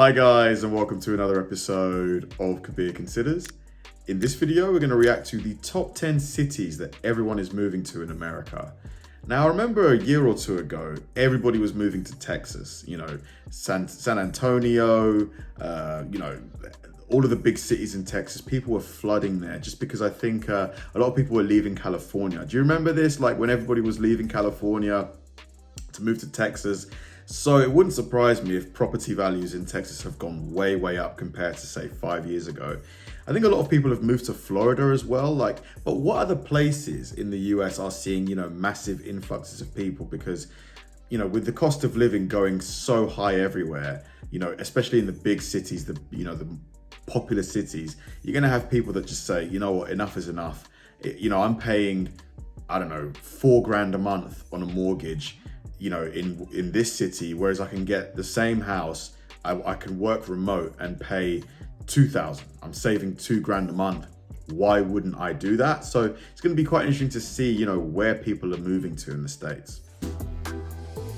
Hi guys, and welcome to another episode of Kabir Considers. In this video, we're going to react to the top 10 cities that everyone is moving to in America. Now, I remember a year or two ago, everybody was moving to Texas, San Antonio, all of the big cities in Texas. People were flooding there just because I think a lot of people were leaving California. Do you remember this? Like when everybody was leaving California to move to Texas. So it wouldn't surprise me if property values in Texas have gone way, way up compared to say 5 years ago. I think a lot of people have moved to Florida as well. But what other places in the US are seeing, massive influxes of people? Because, with the cost of living going so high everywhere, especially in the big cities, the popular cities, you're going to have people that just say, you know what, enough is enough. I'm paying, $4,000 a month on a mortgage, in this city, whereas I can get the same house, I can work remote and pay $2,000. I'm saving $2,000 a month. Why wouldn't I do that? So it's going to be quite interesting to see, where people are moving to in the States.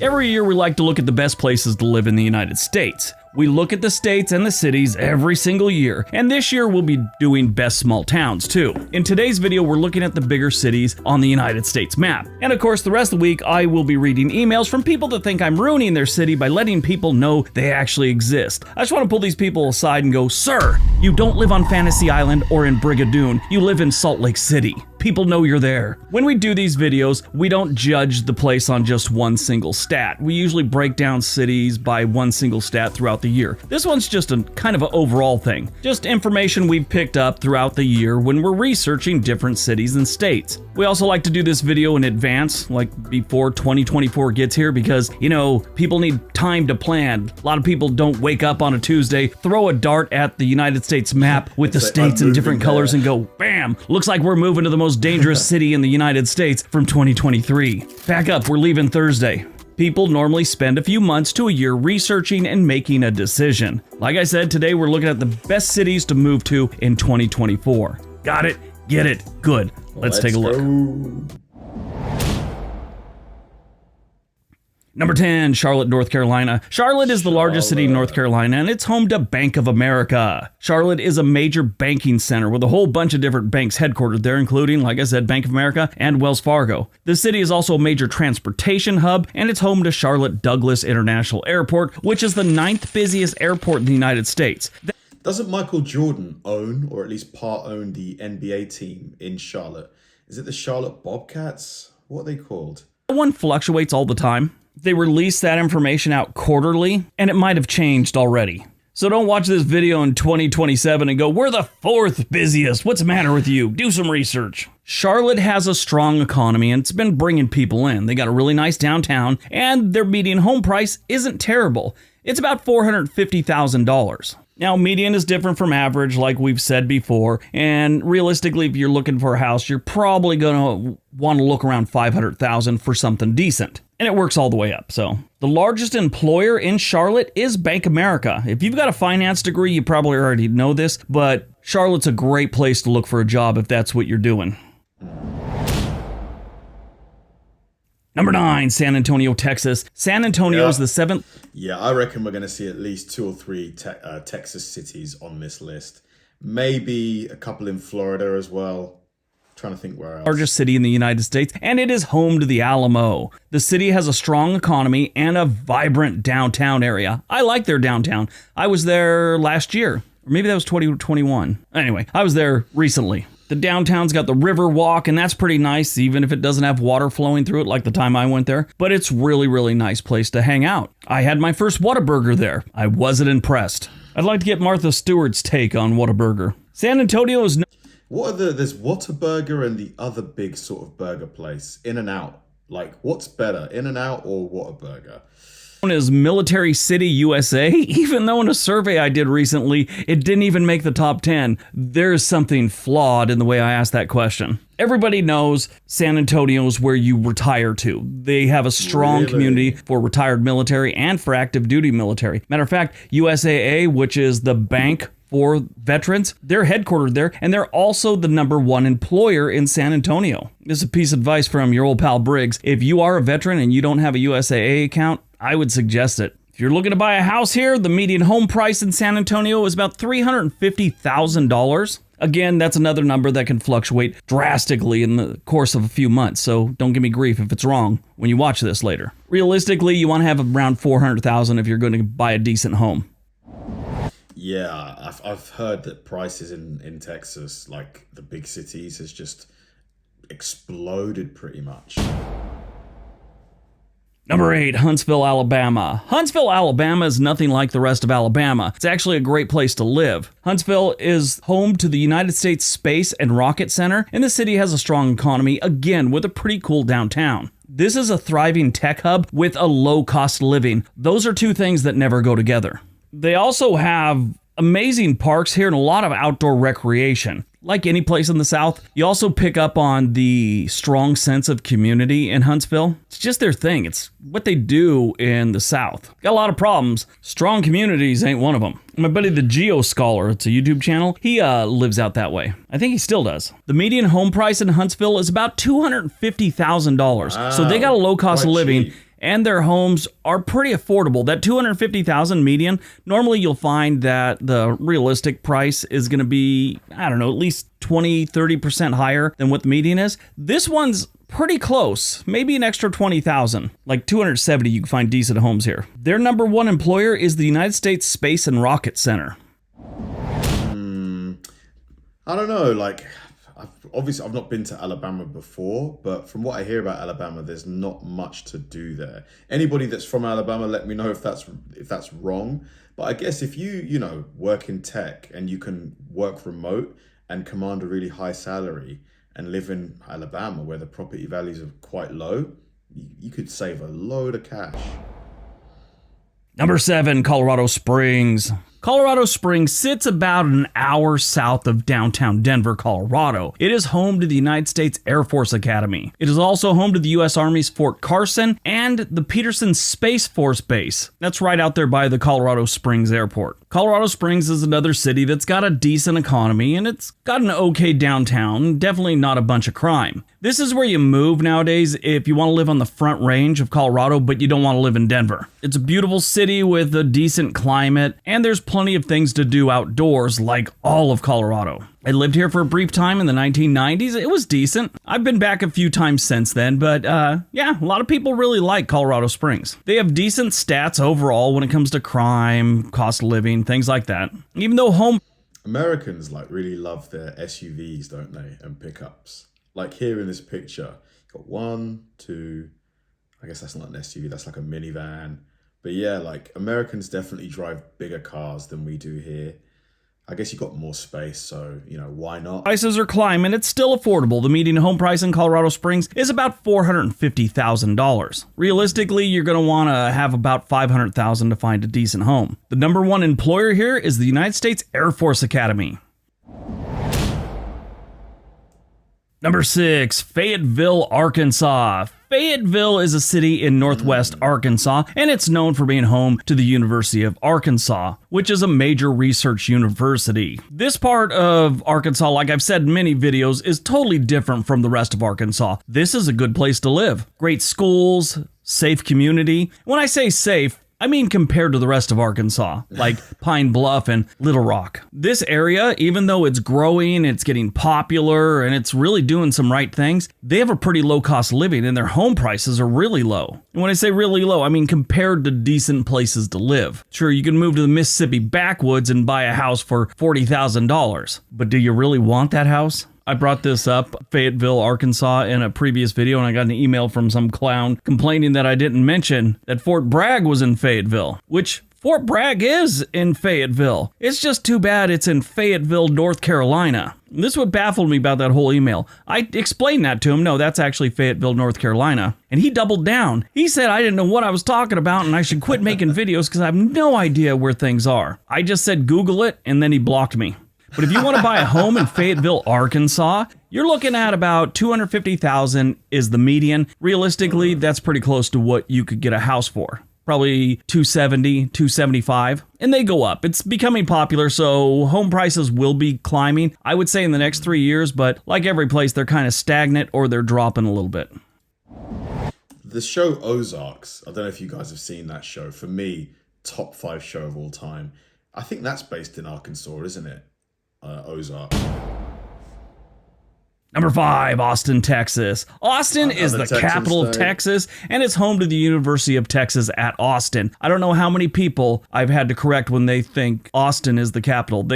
Every year we like to look at the best places to live in the United States. We look at the states and the cities every single year, and this year we'll be doing best small towns too. In today's video, we're looking at the bigger cities on the United States map. And of course, the rest of the week, I will be reading emails from people that think I'm ruining their city by letting people know they actually exist. I just want to pull these people aside and go, sir, you don't live on Fantasy Island or in Brigadoon, you live in Salt Lake City. People know you're there. When we do these videos, we don't judge the place on just one single stat. We usually break down cities by one single stat throughout the year. This one's just a kind of an overall thing. Just information we've picked up throughout the year when we're researching different cities and states. We also like to do this video in advance, like before 2024 gets here, because, people need time to plan. A lot of people don't wake up on a Tuesday, throw a dart at the United States map with the states in different colors and go, bam, looks like we're moving to the most dangerous city in the United States from 2023. Back up, we're leaving Thursday. People normally spend a few months to a year researching and making a decision. Like I said, today we're looking at the best cities to move to in 2024. Got it? Get it? Good. Let's take a look. Number 10, Charlotte, North Carolina. Charlotte is the largest city in North Carolina, and it's home to Bank of America. Charlotte is a major banking center with a whole bunch of different banks headquartered there, including, like I said, Bank of America and Wells Fargo. The city is also a major transportation hub, and it's home to Charlotte Douglas International Airport, which is the 9th busiest airport in the United States. Doesn't Michael Jordan own, or at least part own, the NBA team in Charlotte? Is it the Charlotte Bobcats? What are they called? That one fluctuates all the time. They release that information out quarterly, and it might have changed already. So don't watch this video in 2027 and go, we're the 4th busiest. What's the matter with you? Do some research. Charlotte has a strong economy, and it's been bringing people in. They got a really nice downtown, and their median home price isn't terrible. It's about $450,000. Now, median is different from average, like we've said before, and realistically, if you're looking for a house, you're probably going to want to look around $500,000 for something decent. And it works all the way up. So the largest employer in Charlotte is Bank of America. If you've got a finance degree, you probably already know this, but Charlotte's a great place to look for a job if that's what you're doing. Number 9, San Antonio, Texas. San Antonio is the 7th. Yeah, I reckon we're going to see at least 2 or 3 Texas cities on this list. Maybe a couple in Florida as well. Trying to think where else. Largest city in the United States, and it is home to the Alamo. The city has a strong economy and a vibrant downtown area. I like their downtown. I was there last year, or maybe that was 2021. Anyway, I was there recently. The downtown's got the river walk, and that's pretty nice, even if it doesn't have water flowing through it like the time I went there. But it's really, really nice place to hang out. I had my first Whataburger there. I wasn't impressed. I'd like to get Martha Stewart's take on Whataburger. San Antonio is... There's Whataburger and the other big sort of burger place, In-N-Out. Like, what's better, In-N-Out or Whataburger? Is Military City, USA, even though in a survey I did recently, it didn't even make the top 10. There's something flawed in the way I asked that question. Everybody knows San Antonio is where you retire to. They have a strong community for retired military and for active duty military. Matter of fact, USAA, which is the bank for veterans, they're headquartered there, and they're also the #1 employer in San Antonio. This is a piece of advice from your old pal Briggs. If you are a veteran and you don't have a USAA account, I would suggest it. If you're looking to buy a house here, the median home price in San Antonio is about $350,000. Again, that's another number that can fluctuate drastically in the course of a few months, so don't give me grief if it's wrong when you watch this later. Realistically, you want to have around $400,000 if you're going to buy a decent home. Yeah, I've heard that prices in Texas, like the big cities, has just exploded pretty much. Number 8, Huntsville, Alabama. Huntsville, Alabama is nothing like the rest of Alabama. It's actually a great place to live. Huntsville is home to the United States Space and Rocket Center, and the city has a strong economy, again, with a pretty cool downtown. This is a thriving tech hub with a low cost of living. Those are two things that never go together. They also have amazing parks here and a lot of outdoor recreation. Like any place in the South, you also pick up on the strong sense of community in Huntsville. It's just their thing. It's what they do in the South. Got a lot of problems. Strong communities ain't one of them. My buddy the Geo Scholar, it's a YouTube channel, he lives out that way. I think he still does. The median home price in Huntsville is about $250,000. Wow, so they got a low cost of living. cheap. And their homes are pretty affordable. That $250,000 median, normally you'll find that the realistic price is going to be, I don't know, at least 20, 30% higher than what the median is. This one's pretty close, maybe an extra 20,000, like 270 you can find decent homes here. Their number one employer is the United States Space and Rocket Center. I don't know, like, obviously I've not been to Alabama before, but from what I hear about Alabama, there's not much to do there. Anybody that's from Alabama, let me know if that's wrong. But I guess if you work in tech and you can work remote and command a really high salary and live in Alabama where the property values are quite low, you could save a load of cash. Number 7, Colorado Springs. Colorado Springs sits about an hour south of downtown Denver, Colorado. It is home to the United States Air Force Academy. It is also home to the U.S. Army's Fort Carson and the Peterson Space Force Base. That's right out there by the Colorado Springs Airport. Colorado Springs is another city that's got a decent economy and it's got an okay downtown, definitely not a bunch of crime. This is where you move nowadays if you want to live on the front range of Colorado, but you don't want to live in Denver. It's a beautiful city with a decent climate, and there's plenty of things to do outdoors like all of Colorado. I lived here for a brief time in the 1990s. It was decent. I've been back a few times since then, but yeah, a lot of people really like Colorado Springs. They have decent stats overall when it comes to crime, cost of living, things like that. Even though Americans really love their SUVs, don't they, and pickups. Like here in this picture, you've got 1, 2, I guess that's not an SUV, that's like a minivan. But yeah, Americans definitely drive bigger cars than we do here. I guess you got more space, so, why not? prices are climbing, it's still affordable. The median home price in Colorado Springs is about $450,000. Realistically, you're going to want to have about $500,000 to find a decent home. The number one employer here is the United States Air Force Academy. Number 6, Fayetteville, Arkansas. Fayetteville is a city in northwest Arkansas, and it's known for being home to the University of Arkansas, which is a major research university. This part of Arkansas, like I've said in many videos, is totally different from the rest of Arkansas. This is a good place to live. Great schools, safe community. When I say safe, I mean compared to the rest of Arkansas, like Pine Bluff and Little Rock. This area, even though it's growing, it's getting popular, and it's really doing some right things, they have a pretty low cost of living and their home prices are really low. And when I say really low, I mean compared to decent places to live. Sure, you can move to the Mississippi backwoods and buy a house for $40,000, but do you really want that house? I brought this up, Fayetteville, Arkansas, in a previous video, and I got an email from some clown complaining that I didn't mention that Fort Bragg was in Fayetteville, which Fort Bragg is in Fayetteville. It's just too bad it's in Fayetteville, North Carolina. This is what baffled me about that whole email. I explained that to him. No, that's actually Fayetteville, North Carolina. And he doubled down. He said I didn't know what I was talking about and I should quit making videos because I have no idea where things are. I just said Google it, and then he blocked me. But if you want to buy a home in Fayetteville, Arkansas, you're looking at about $250,000 is the median. Realistically, that's pretty close to what you could get a house for. Probably $270,000, $275,000, and they go up. It's becoming popular, so home prices will be climbing, I would say in the next 3 years, but like every place, they're kind of stagnant or they're dropping a little bit. The show Ozarks, I don't know if you guys have seen that show. For me, top 5 show of all time. I think that's based in Arkansas, isn't it? Ozark. Number 5, Austin, Texas. Austin is the Texan capital of state. Texas, and it's home to the University of Texas at Austin. I don't know how many people I've had to correct when they think Austin is the capital.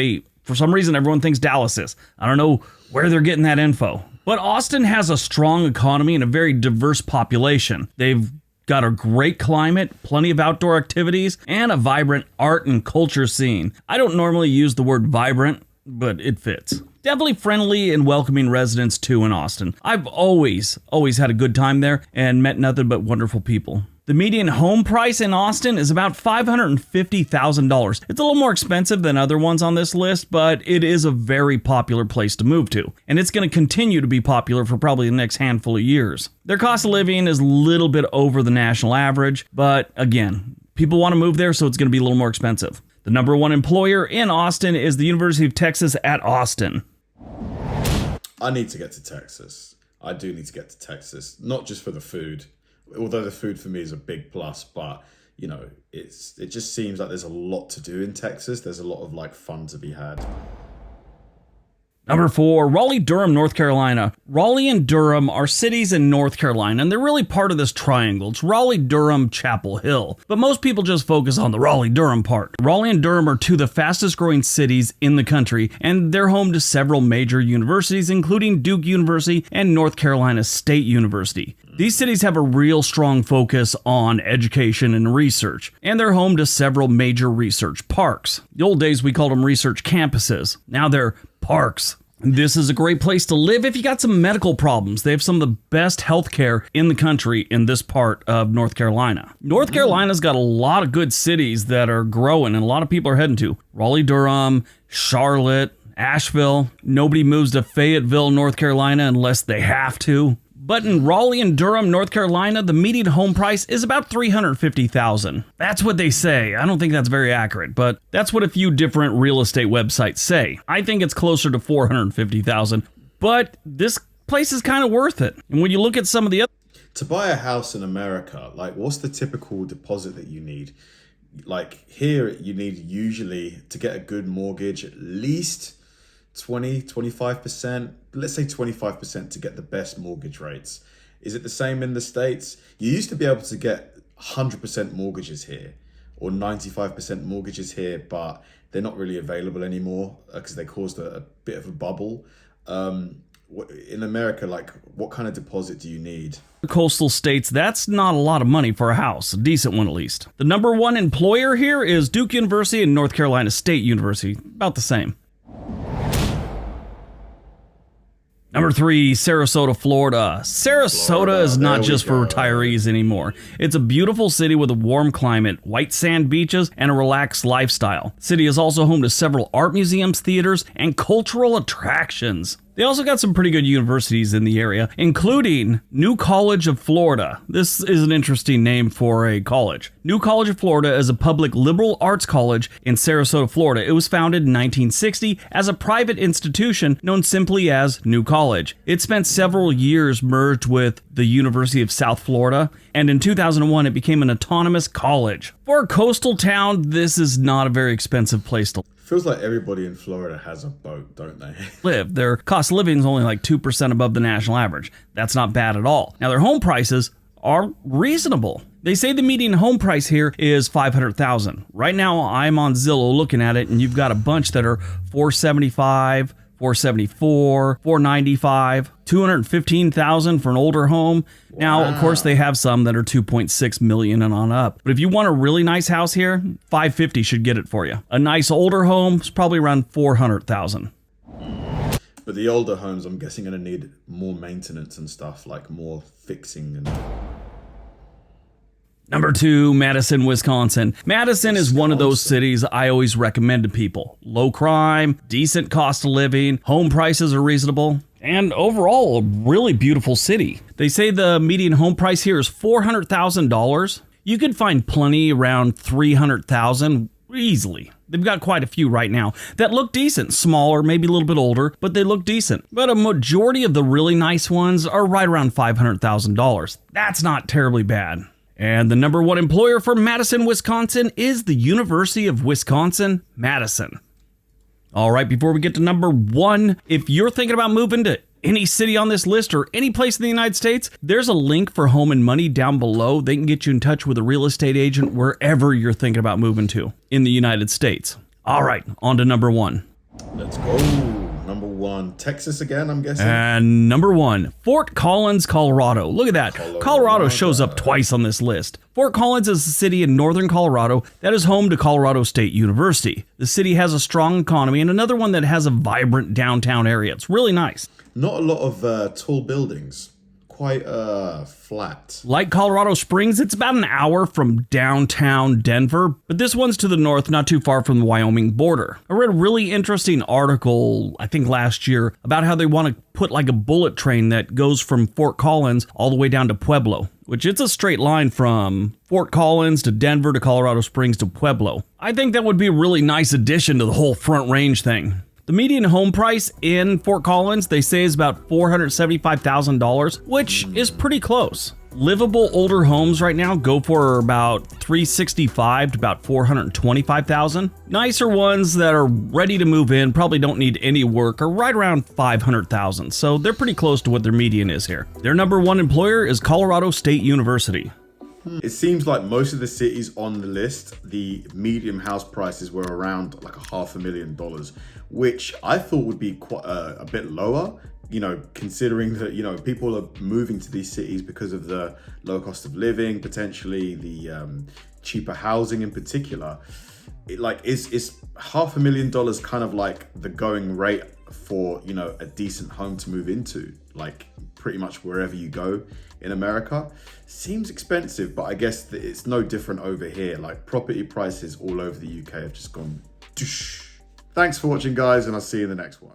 For some reason, everyone thinks Dallas is. I don't know where they're getting that info. But Austin has a strong economy and a very diverse population. They've got a great climate, plenty of outdoor activities, and a vibrant art and culture scene. I don't normally use the word vibrant, but it fits. Definitely friendly and welcoming residents too in Austin. I've always had a good time there and met nothing but wonderful people. The median home price in Austin is about $550,000. It's a little more expensive than other ones on this list, but it is a very popular place to move to. And it's going to continue to be popular for probably the next handful of years. Their cost of living is a little bit over the national average, but again, people want to move there, so it's going to be a little more expensive. The number 1 employer in Austin is the University of Texas at Austin. I need to get to Texas. I do need to get to Texas, not just for the food, although the food for me is a big plus, but you know, it just seems like there's a lot to do in Texas. There's a lot of like fun to be had. Number 4, Raleigh Durham, North Carolina. Raleigh and Durham are cities in North Carolina, and they're really part of this triangle. It's Raleigh, Durham, Chapel Hill. But most people just focus on the Raleigh Durham part. Raleigh and Durham are 2 of the fastest growing cities in the country, and they're home to several major universities, including Duke University and North Carolina State University. These cities have a real strong focus on education and research, and they're home to several major research parks. The old days we called them research campuses. Now they're parks. This is a great place to live if you got some medical problems. They have some of the best healthcare in the country in this part of North Carolina. North Carolina's got a lot of good cities that are growing and a lot of people are heading to. Raleigh, Durham, Charlotte, Asheville. Nobody moves to Fayetteville, North Carolina unless they have to. But in Raleigh and Durham, North Carolina, the median home price is about $350,000. That's what they say. I don't think that's very accurate, but that's what a few different real estate websites say. I think it's closer to $450,000, but this place is kind of worth it. And when you look at some of the other... To buy a house in America, like what's the typical deposit that you need? Like here, you need usually to get a good mortgage, at least 25%, let's say 25% to get the best mortgage rates. Is it the same in the States? You used to be able to get 100% mortgages here or 95% mortgages here, but they're not really available anymore because they caused a bit of a bubble. In America, like what kind of deposit do you need? Coastal states, that's not a lot of money for a house, a decent one at least. The number 1 employer here is Duke University and North Carolina State University, about the same. Number 3, Sarasota, Florida. Sarasota is not just for retirees anymore. It's a beautiful city with a warm climate, white sand beaches, and a relaxed lifestyle. The city is also home to several art museums, theaters, and cultural attractions. They also got some pretty good universities in the area, including New College of Florida. This is an interesting name for a college. New College of Florida is a public liberal arts college in Sarasota, Florida. It was founded in 1960 as a private institution known simply as New College. It spent several years merged with the University of South Florida, and in 2001 it became an autonomous college. For a coastal town, this is not a very expensive place to live. Feels like everybody in Florida has a boat, don't they? Their cost of living is only like 2% above the national average. That's not bad at all. Now, their home prices are reasonable. They say the median home price here is $500,000. Right now, I'm on Zillow looking at it, and you've got a bunch that are $475,000, $474,000, $495,000, $215,000 for an older home. Wow. Now, of course, they have some that are $2.6 million and on up. But if you want a really nice house here, $550,000 should get it for you. A nice older home is probably around $400,000. But the older homes, I'm guessing, are going to need more maintenance and stuff, like more fixing and... Number 2, Madison, Wisconsin. Madison is one of those cities I always recommend to people. Low crime, decent cost of living, home prices are reasonable, and overall a really beautiful city. They say the median home price here is $400,000. You could find plenty around $300,000 easily. They've got quite a few right now that look decent, smaller, maybe a little bit older, but they look decent. But a majority of the really nice ones are right around $500,000. That's not terribly bad. And the number one employer for Madison, Wisconsin is the University of Wisconsin-Madison. All right, before we get to number one, if you're thinking about moving to any city on this list or any place in the United States, there's a link for Home and Money down below. They can get you in touch with a real estate agent wherever you're thinking about moving to in the United States. All right, on to number one. Let's go. Number one, Texas again, I'm guessing. And number one, Fort Collins, Colorado. Look at that. Colorado shows up twice on this list. Fort Collins is a city in northern Colorado that is home to Colorado State University. The city has a strong economy and another one that has a vibrant downtown area. It's really nice. Not a lot of tall buildings. Quite flat. Like Colorado Springs, it's about an hour from downtown Denver, but this one's to the north, not too far from the Wyoming border. I read a really interesting article, I think last year, about how they want to put like a bullet train that goes from Fort Collins all the way down to Pueblo, which it's a straight line from Fort Collins to Denver to Colorado Springs to Pueblo. I think that would be a really nice addition to the whole Front Range thing. The median home price in Fort Collins, they say, is about $475,000, which is pretty close. Livable older homes right now go for about $365,000 to about $425,000. Nicer ones that are ready to move in, probably don't need any work, are right around $500,000. So they're pretty close to what their median is here. Their number one employer is Colorado State University. It seems like most of the cities on the list, the median house prices were around like $500,000, which I thought would be quite a bit lower, you know, considering that, you know, people are moving to these cities because of the low cost of living, potentially the cheaper housing in particular. Is $500,000 kind of like the going rate for, you know, a decent home to move into, like pretty much wherever you go in America? Seems expensive, but I guess it's no different over here. Like property prices all over the UK have just gone. Thanks for watching, guys, and I'll see you in the next one.